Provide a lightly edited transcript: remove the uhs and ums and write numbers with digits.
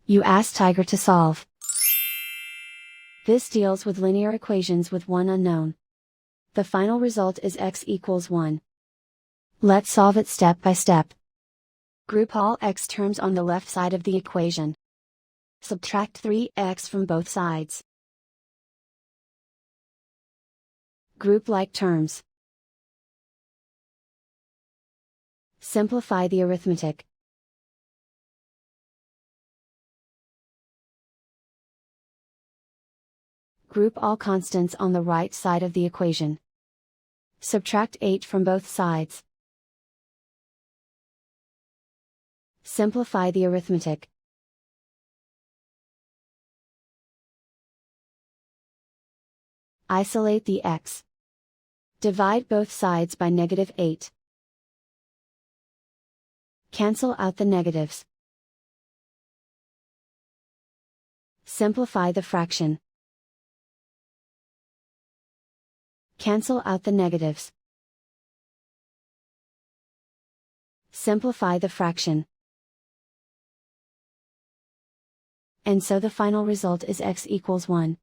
You ask Tiger to solve. This deals with linear equations with one unknown. The final result is x equals 1. Let's solve it step by step. Group all x terms on the left side of the equation. Subtract 3x from both sides. Group like terms. Simplify the arithmetic. Group all constants on the right side of the equation. Subtract 8 from both sides. Simplify the arithmetic. Isolate the x. Divide both sides by -8. Cancel out the negatives. Simplify the fraction. Cancel out the negatives. Simplify the fraction. And so the final result is x equals 1.